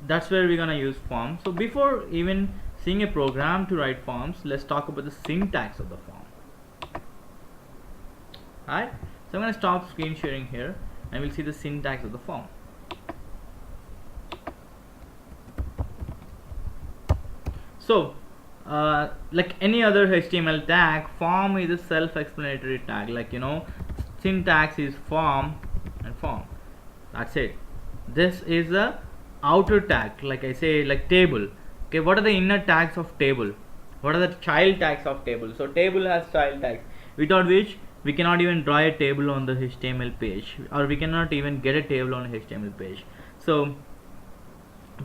that's where we're gonna use form. So before even seeing a program to write forms, let's talk about the syntax of the form. Alright, so I'm gonna stop screen sharing here and we'll see the syntax of the form. So like any other HTML tag, form is a self-explanatory tag. Like, you know, syntax is form and form. That's it. This is a outer tag, like I say, like table. Okay, what are the inner tags of table? What are the child tags of table? So table has child tags, without which we cannot even draw a table on the HTML page, or we cannot even get a table on a HTML page. So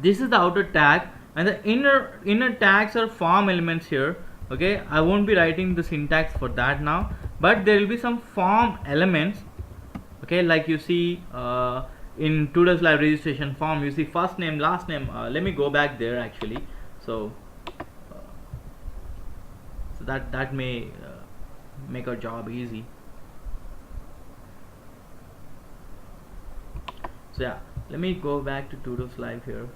this is the outer tag, and the inner tags are form elements here. Okay, I won't be writing the syntax for that now, but there will be some form elements. Okay, like you see in Tutor's Live registration form, you see first name, last name. Let me go back there actually, so that may make our job easy. So yeah, let me go back to Tutor's Live here.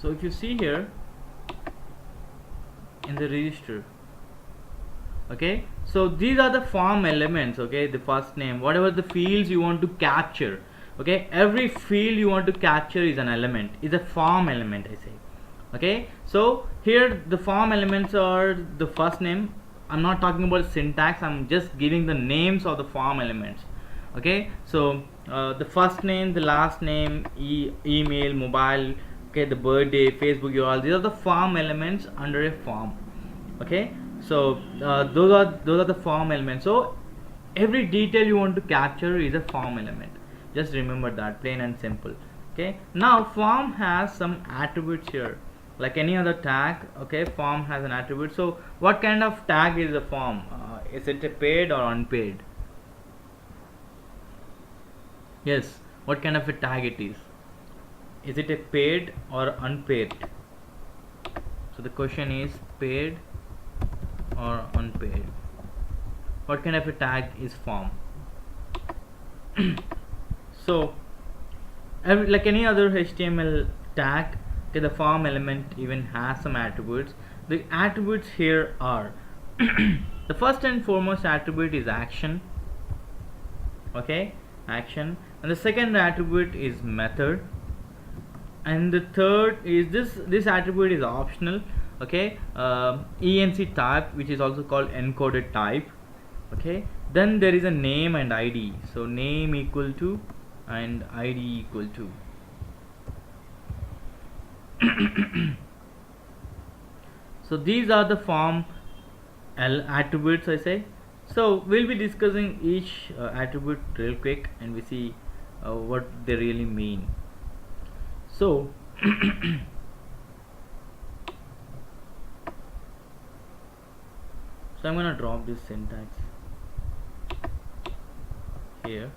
So if you see here in the register, okay, so these are the form elements. Okay, the first name, whatever the fields you want to capture. Okay, every field you want to capture is an element, is a form element, I say. Okay, so here the form elements are the first name. I'm not talking about syntax, I'm just giving the names of the form elements. Okay, so the first name, the last name, email, mobile, okay, the birthday, Facebook URL, these are the form elements under a form. Okay, so those are the form elements. So every detail you want to capture is a form element. Just remember that, plain and simple. Okay, now form has some attributes here, like any other tag. Okay, form has an attribute. So what kind of tag is a form? Is it a paid or unpaid? Yes, what kind of a tag it is? Is it a paid or unpaid? So the question is paid or unpaid. What kind of a tag is form? So like any other HTML tag, okay, the form element even has some attributes. The attributes here are the first and foremost attribute is action. Okay, action. And the second attribute is method, and the third is this attribute is optional. Okay, enc type, which is also called encoded type. Okay, then there is a name and id. So name equal to and id equal to. So these are the form attributes, I say. So we'll be discussing each attribute real quick, and we see what they really mean. So so I'm gonna drop this syntax here.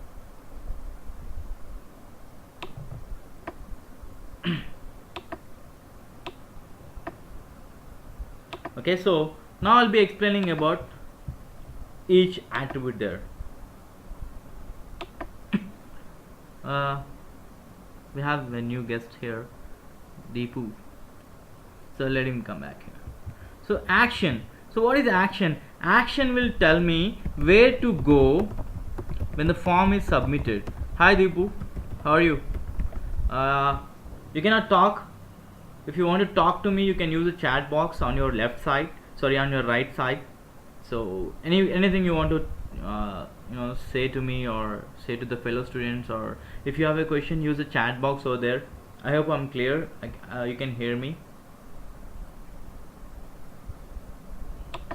Okay, so now I'll be explaining about each attribute there. We have a new guest here, Deepu. So let him come back here. So action. So what is action? Action will tell me where to go when the form is submitted. Hi Deepu, how are you? You cannot talk. If you want to talk to me, you can use the chat box on your left side. Sorry, on your right side. So anything you want to say to me or say to the fellow students, or if you have a question, use the chat box over there. I hope I'm clear. You can hear me.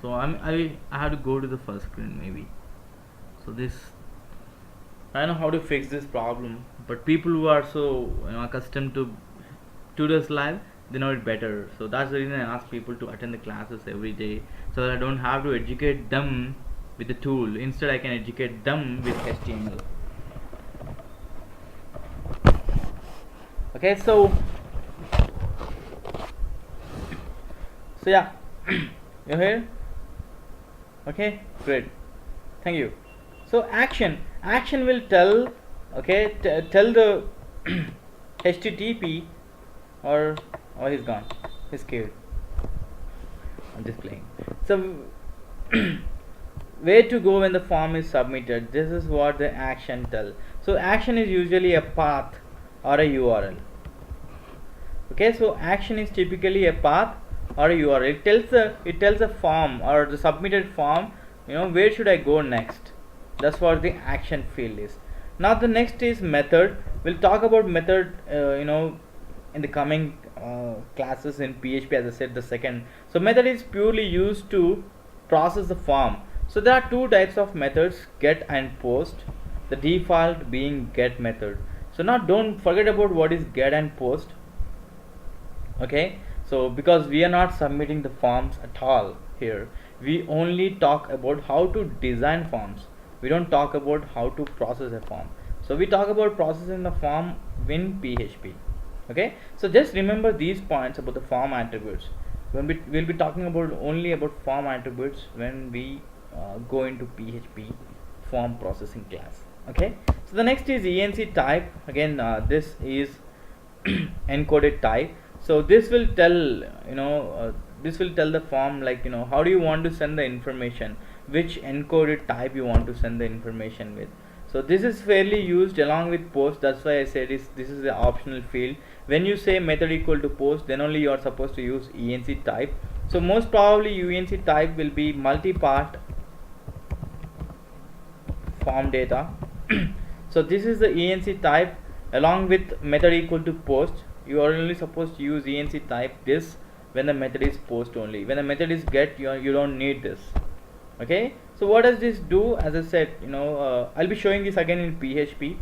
So I have to go to the first screen maybe. So this, I know how to fix this problem, but people who are so accustomed to Tutor's Live, they know it better. So that's the reason I ask people to attend the classes every day, so that I don't have to educate them with the tool. Instead, I can educate them with HTML. Okay, so yeah. You here? Okay, great. Thank you. So action will tell, okay, tell the HTTP, or he's gone. He's scared. I'm just playing. So where to go when the form is submitted? This is what the action tell. So action is usually a path or a URL. Okay, so action is typically a path or a URL. It tells a form or the submitted form, where should I go next. That's what the action field is. Now the next is method. We'll talk about method in the coming classes in PHP, as I said, the second. So method is purely used to process the form. So there are two types of methods, get and post, the default being get method. So now don't forget about what is get and post. Okay, so because we are not submitting the forms at all here, we only talk about how to design forms. We don't talk about how to process a form. So we talk about processing the form in PHP. Okay, so just remember these points about the form attributes. We'll be talking about only about form attributes when we go into PHP form processing class. Okay, so the next is enc type. Again, this is encoded type. So this will tell the form, like, how do you want to send the information, which encoded type you want to send the information with. So this is fairly used along with post. That's why I said this is the optional field. When you say method equal to post, then only you are supposed to use enc type. So most probably enc type will be multi-part form data. So this is the enc type along with method equal to post. You are only supposed to use enc type this when the method is post only. When the method is get, you don't need this. Okay, so what does this do? As I said, I'll be showing this again in PHP.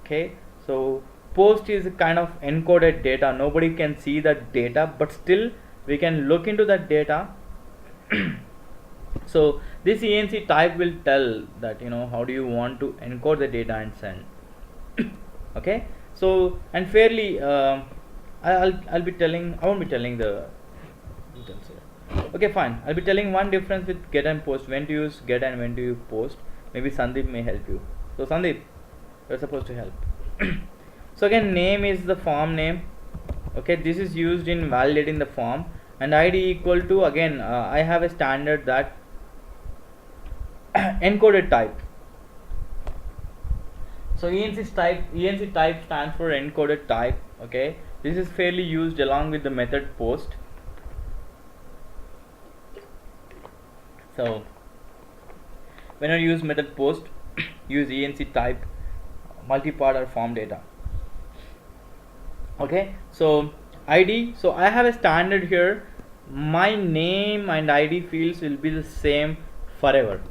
Okay, so post is a kind of encoded data. Nobody can see that data, but still we can look into that data. So this enc type will tell that, how do you want to encode the data and send. Okay, so and fairly I'll be telling, I won't be telling the details here. Okay, fine, I'll be telling one difference with get and post, when to use get and when to use post. Maybe Sandeep may help you. So Sandeep, you're supposed to help. So again, name is the form name. Okay, this is used in validating the form, and id equal to, again, I have a standard that encoded type. So enc type stands for encoded type. Okay, this is fairly used along with the method post. So when I use method post, use enc type multi-part or form data. Okay, so id, so I have a standard here. My name and id fields will be the same forever.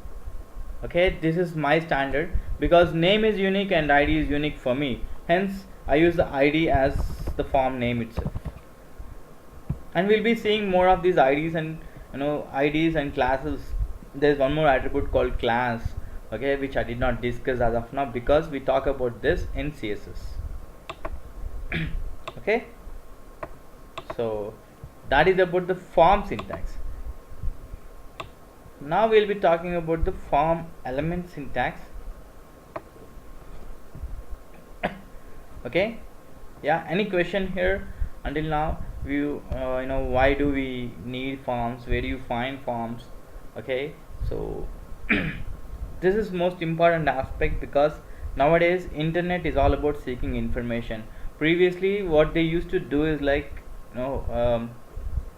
Okay, this is my standard because name is unique and id is unique for me. Hence I use the id as the form name itself. And we'll be seeing more of these ids and ids and classes. There's one more attribute called class, okay, which I did not discuss as of now because we talk about this in CSS. Okay, so that is about the form syntax. Now we'll be talking about the form element syntax. Okay, yeah, any question here until now? Why do we need forms? Where do you find forms? Okay, so this is most important aspect because nowadays internet is all about seeking information. Previously what they used to do is like, there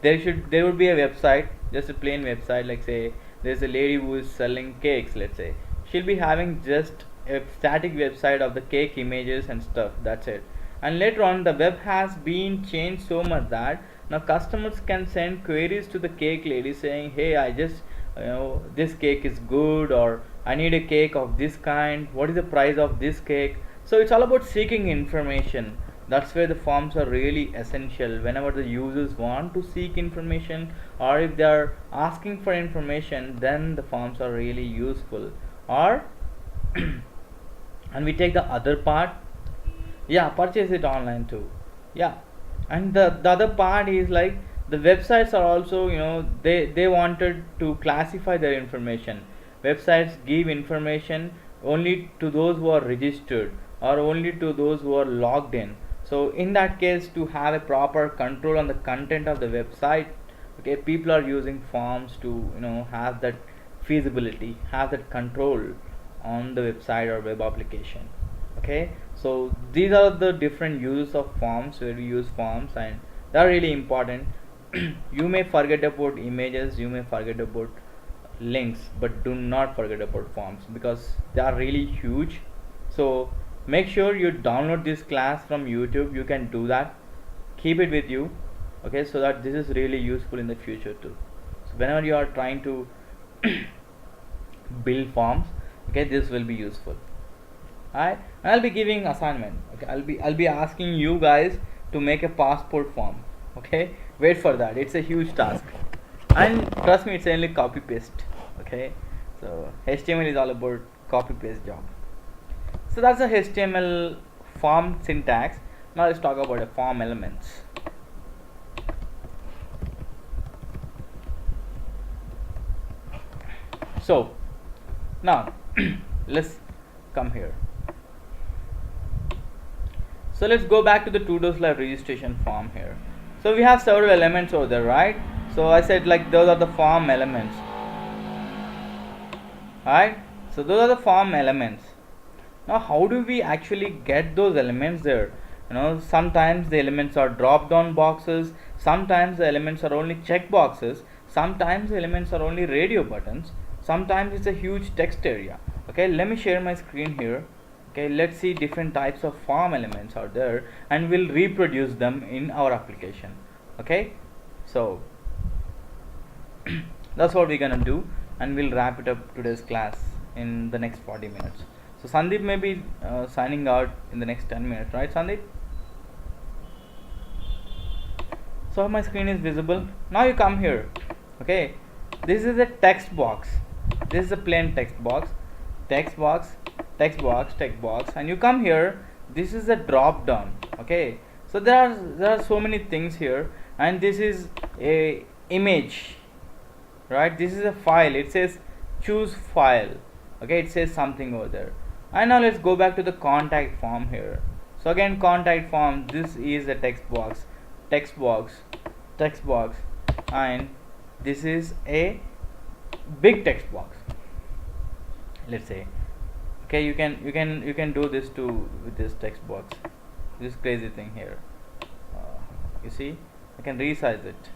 would be a website, just a plain website, like say there's a lady who is selling cakes, let's say. She'll be having just a static website of the cake images and stuff, that's it. And later on the web has been changed so much that now customers can send queries to the cake lady saying, hey, I just this cake is good, or I need a cake of this kind, what is the price of this cake. So it's all about seeking information. That's where the forms are really essential. Whenever the users want to seek information, or if they are asking for information, then the forms are really useful. Or and we take the other part, yeah, purchase it online too, yeah. And the other part is like the websites are also, they wanted to classify their information. Websites give information only to those who are registered or only to those who are logged in. So in that case, to have a proper control on the content of the website, okay, people are using forms to, have that feasibility, have that control on the website or web application. Okay, so these are the different uses of forms, where we use forms, and they are really important. You may forget about images, you may forget about links, but do not forget about forms, because they are really huge. So make sure you download this class from YouTube. You can do that, keep it with you, okay, so that this is really useful in the future too. So whenever you are trying to build forms, okay, this will be useful. Alright, and I'll be giving assignment. Okay, I'll be asking you guys to make a passport form. Okay, wait for that. It's a huge task, and trust me, it's only copy paste. Okay, so HTML is all about copy paste job. So that's the HTML form syntax. Now let's talk about the form elements. So now let's come here. So let's go back to the ToDoSLive registration form here. So we have several elements over there, right? So I said, like, those are the form elements. Alright, so those are the form elements. Now how do we actually get those elements there? Sometimes the elements are drop down boxes, sometimes the elements are only check boxes, sometimes the elements are only radio buttons, sometimes it's a huge text area. Okay, let me share my screen here. Okay, let's see different types of form elements are there, and we'll reproduce them in our application. Okay, so that's what we're gonna do, and we'll wrap it up today's class in the next 40 minutes. So Sandeep may be signing out in the next 10 minutes, right, Sandeep? So my screen is visible. Now you come here. Okay, this is a text box. This is a plain text box. Text box, text box, text box, and you come here. This is a drop down. Okay, so there are so many things here, and this is a image, right? This is a file. It says choose file. Okay, it says something over there. And now let's go back to the contact form here. So again, contact form, this is a text box, text box, text box, and this is a big text box, let's say. Okay, you can do this too with this text box, this crazy thing here. You see, I can resize it,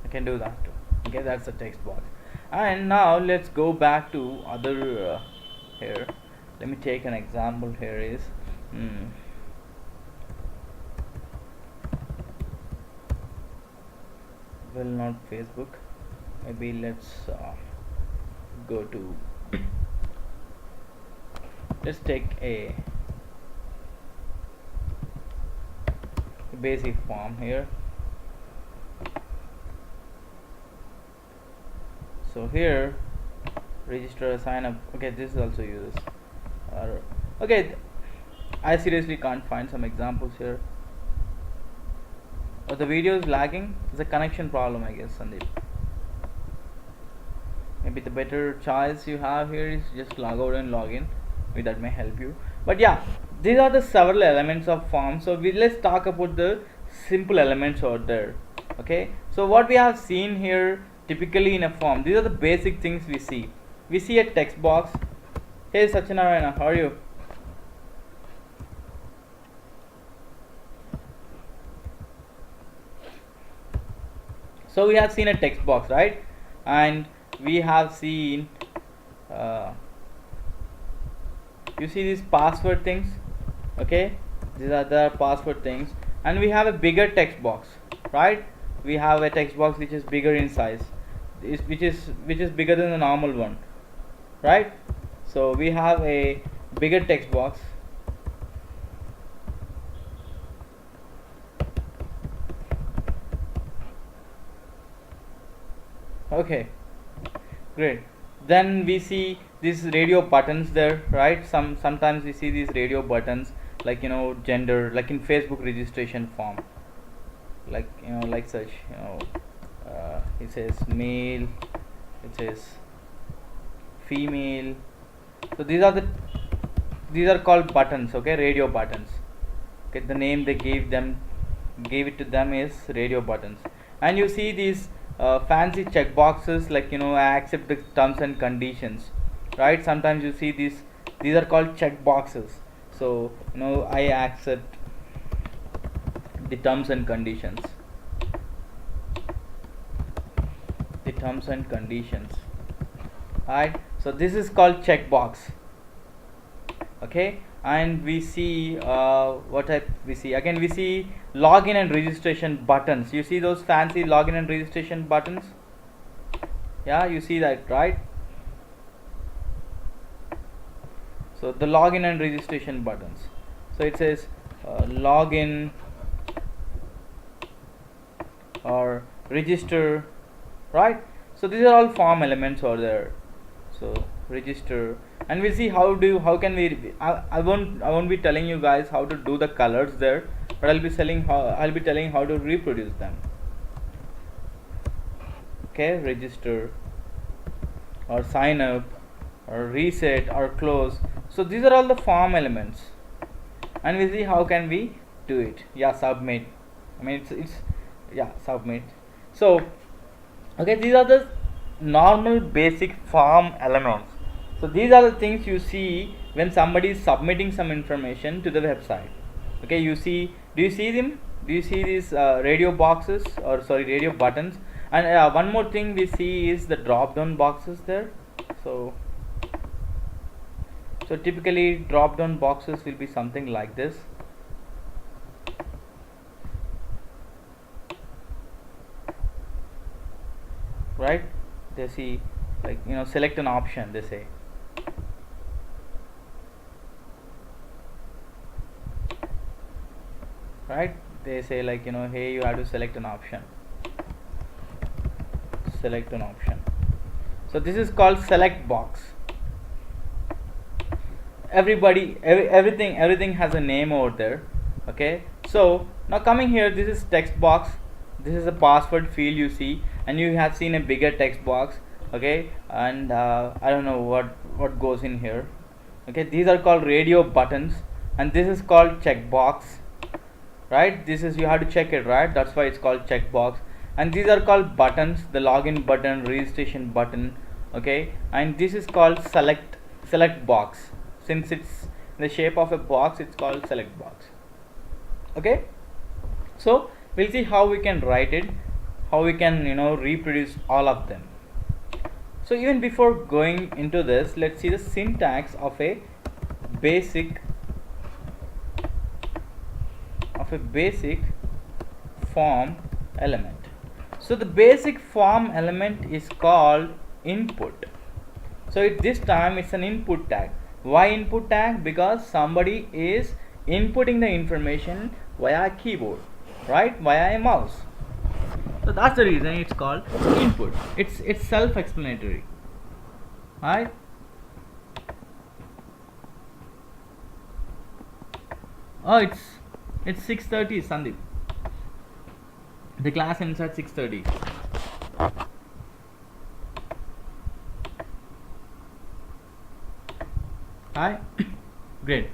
I can do that too. Okay, that's the text box. And now let's go back to other here. Let me take an example here is well, not Facebook, maybe let's go to let's take a basic form here. So here, register, sign up. Okay, this is also uses. Okay, I seriously can't find some examples here. Oh, the video is lagging. It's a connection problem, I guess, Sandeep. Maybe the better choice you have here is just log out and log in. Maybe that may help you. But yeah, these are the several elements of form. So let's talk about the simple elements out there. Okay, so what we have seen here typically in a form, these are the basic things we see. We see a text box. Hey Sachinarayana, how are you? So we have seen a text box, right? And we have seen you see these password things. Okay, these are the password things, and we have a bigger text box, right? We have a text box which is bigger in size, which is bigger than the normal one, right? So we have a bigger text box. Okay, great. Then we see these radio buttons there, right? Sometimes we see these radio buttons, like gender, like in Facebook registration form. like like such, it says male, it says female. So these are called buttons, okay, radio buttons. Okay, the name they gave it to them is radio buttons. And you see these fancy check boxes, like I accept the terms and conditions, right? Sometimes you see these are called check boxes. So I accept the terms and conditions, right? So this is called checkbox. Okay, and we see what type we see. Again, we see login and registration buttons. You see those fancy login and registration buttons? Yeah, you see that, right? So the login and registration buttons. So it says login or register, right? So these are all form elements over there. So register, and we'll see how can we. I won't be telling you guys how to do the colors there, but I'll be telling how to reproduce them. Okay, register or sign up or reset or close. So these are all the form elements, and we see how can we do it. Yeah, submit. I mean it's yeah, submit. So okay, these are the normal basic form elements. So these are the things you see when somebody is submitting some information to the website. Okay, do you see them? Do you see these radio boxes, or sorry, radio buttons? And one more thing we see is the drop down boxes there. So typically drop down boxes will be something like this. Right, they see, like select an option, they say. Right, they say like hey, you have to select an option. So this is called select box. Everything has a name over there. Okay, so now coming here, this is text box. This is a password field you see, and you have seen a bigger text box. Okay, and I don't know what goes in here. Okay, these are called radio buttons, and this is called checkbox. Right, this is, you have to check it, right? That's why it's called checkbox. And these are called buttons, the login button, registration button. Okay, and this is called select box. Since it's in the shape of a box, it's called select box. Okay, so we'll see how we can write it, how we can reproduce all of them. So even before going into this, let's see the syntax of a basic form element. So the basic form element is called input. So this time it's an input tag. Why input tag? Because somebody is inputting the information via a keyboard, right, via a mouse. So that's the reason it's called input. It's self-explanatory, right? Oh, it's 6:30, Sandeep. The class ends at 6:30. Hi. Great.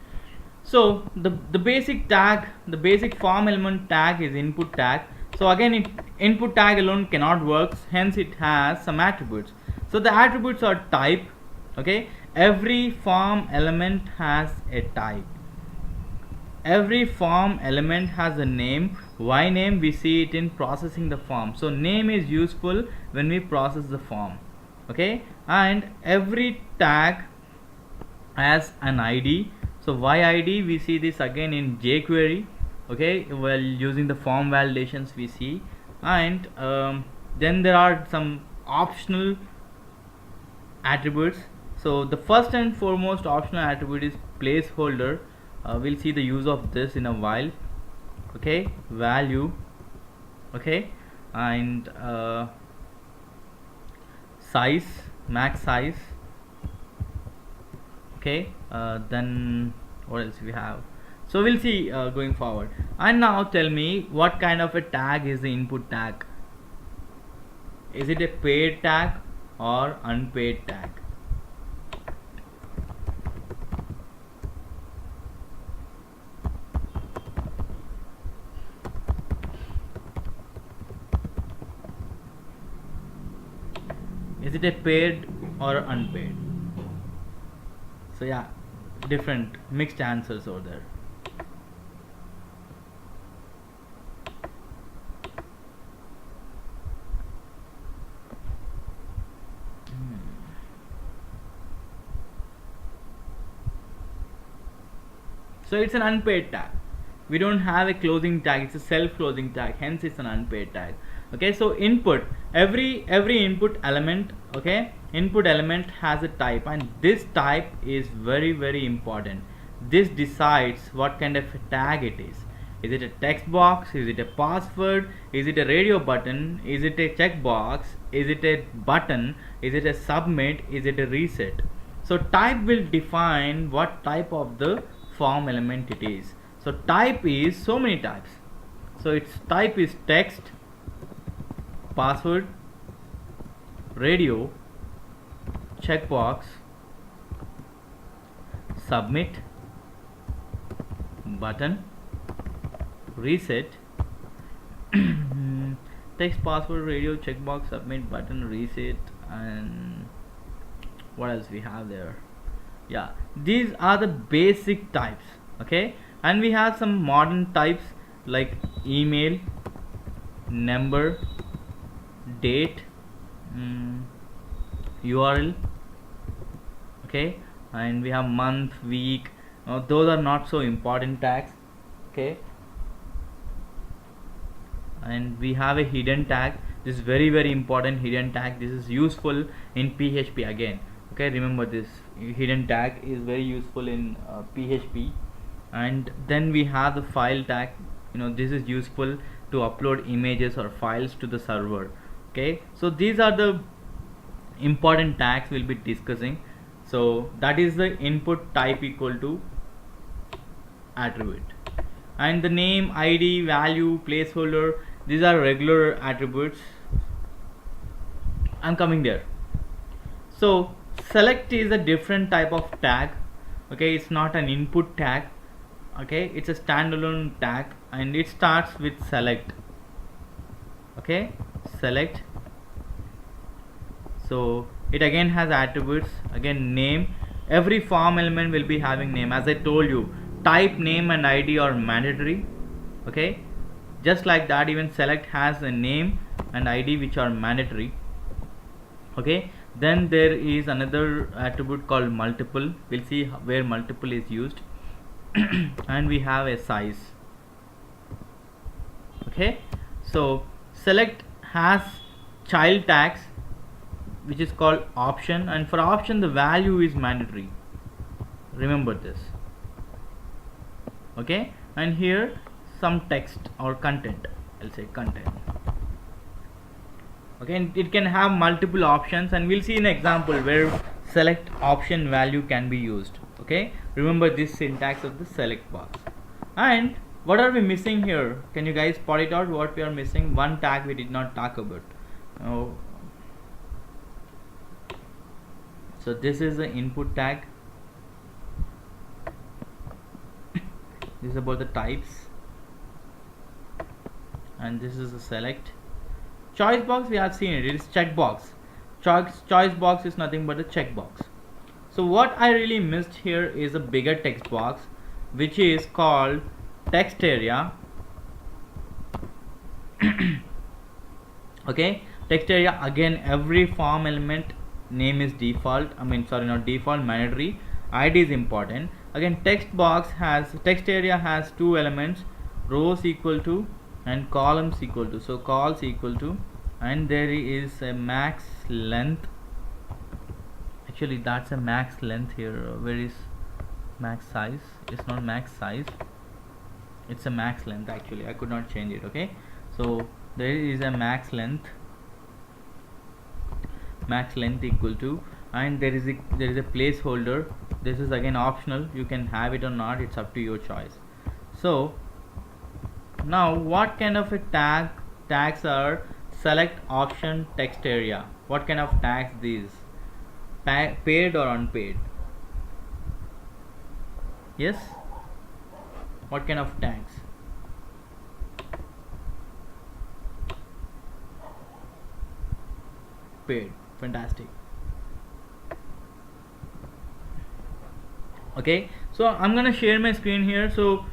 So the basic tag, the basic form element tag is input tag. So again, input tag alone cannot work, hence it has some attributes. So the attributes are type. Okay, every form element has a type. Every form element has a name. Why name? We see it in processing the form. So name is useful when we process the form. Okay, and every tag has an ID. So why ID? We see this again in jQuery. Okay, while using the form validations we see, and then there are some optional attributes. So the first and foremost optional attribute is placeholder. We'll see the use of this in a while. Okay, value. Okay, and size, max size. Okay, then what else we have? So we'll see going forward. And now tell me, what kind of a tag is the input tag? Is it a paid tag or unpaid tag? Is it a paid or unpaid? So yeah, different mixed answers over there. So it's an unpaid tag. We don't have a closing tag, it's a self-closing tag, hence it's an unpaid tag. Okay, so input, every input element, okay, input element has a type, and this type is very important. This decides what kind of a tag it is. Is it a text box? Is it a password? Is it a radio button? Is it a checkbox? Is it a button? Is it a submit? Is it a reset? So type will define what type of the form element it is. So type is so many types. So its type is text, password, radio, checkbox, submit, button, reset, text, password, radio, checkbox, submit, button, reset, and what else we have there? Yeah, these are the basic types. Okay, and we have some modern types like email, number, date, URL. Okay, and we have month, week. Those are not so important tags. Okay, and we have a hidden tag. This is very important hidden tag. This is useful in PHP again. Okay, remember this hidden tag is very useful in PHP. And then we have the file tag. This is useful to upload images or files to the server. Okay, so these are the important tags we'll be discussing. So that is the input type equal to attribute, and the name, ID, value, placeholder, these are regular attributes. I'm coming there. So select is a different type of tag. Okay, it's not an input tag. Okay, it's a standalone tag, and it starts with select. Okay, select. So it again has attributes, again name. Every form element will be having name. As I told you, type, name and ID are mandatory. Okay, just like that, even select has a name and ID which are mandatory. Okay, then there is another attribute called multiple. We'll see where multiple is used. And we have a size. Okay, so select has child tags which is called option, and for option the value is mandatory. Remember this. Okay, and here some text or content. I'll say content. Okay, and it can have multiple options, and we'll see an example where select option value can be used. Okay, remember this syntax of the select box. And what are we missing here? Can you guys spot it out? What we are missing? One tag we did not talk about. So this is the input tag. This is about the types, and this is the select. Choice box, we have seen it is checkbox. Choice box is nothing but a checkbox. So what I really missed here is a bigger text box which is called text area. Okay, text area, again every form element name is default. Not default, mandatory. ID is important. Again, text area has two elements, rows equal to and columns equal to. So cols equal to, and there is a max length. Actually that's a max length here. Where is max size? It's not max size, it's a max length. Actually I could not change it. Okay, so there is a max length equal to, and there is a placeholder. This is again optional, you can have it or not, it's up to your choice. So now what kind of a tags are select option text area? What kind of tags these? Paid or unpaid? Yes, what kind of tags? Paid. Fantastic. Okay, so I'm gonna share my screen here. So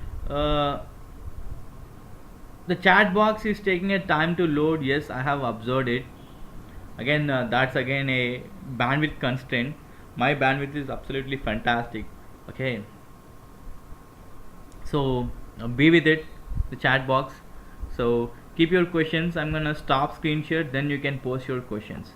the chat box is taking a time to load. Yes, I have observed it. Again, that's again a bandwidth constraint. My bandwidth is absolutely fantastic. Okay, so be with it, the chat box. So keep your questions. I'm gonna stop screen share, then you can post your questions.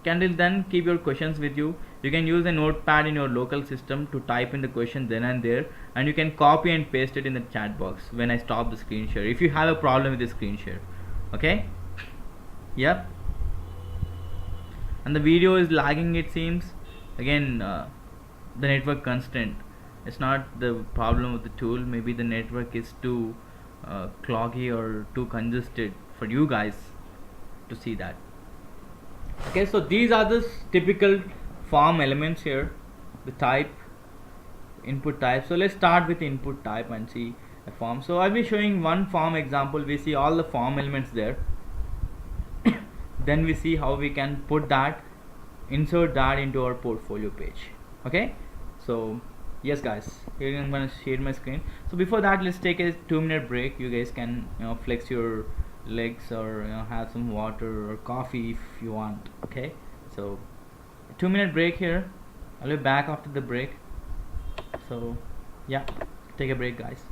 Until then, keep your questions with you. You can use a notepad in your local system to type in the question then and there, and you can copy and paste it in the chat box when I stop the screen share if you have a problem with the screen share. Okay, yep. And the video is lagging, it seems. Again, the network constraint. It's not the problem of the tool. Maybe the network is too cloggy or too congested for you guys to see that. Okay, so these are the typical form elements here. The type, input type. So let's start with input type and see a form. So I'll be showing one form example. We see all the form elements there. Then we see how we can put that, insert that into our portfolio page. Okay, so yes guys, here I'm gonna share my screen. So before that, let's take a 2-minute break. You guys can flex your legs or have some water or coffee if you want. Okay, so 2-minute break here. I'll be back after the break. So yeah, take a break guys.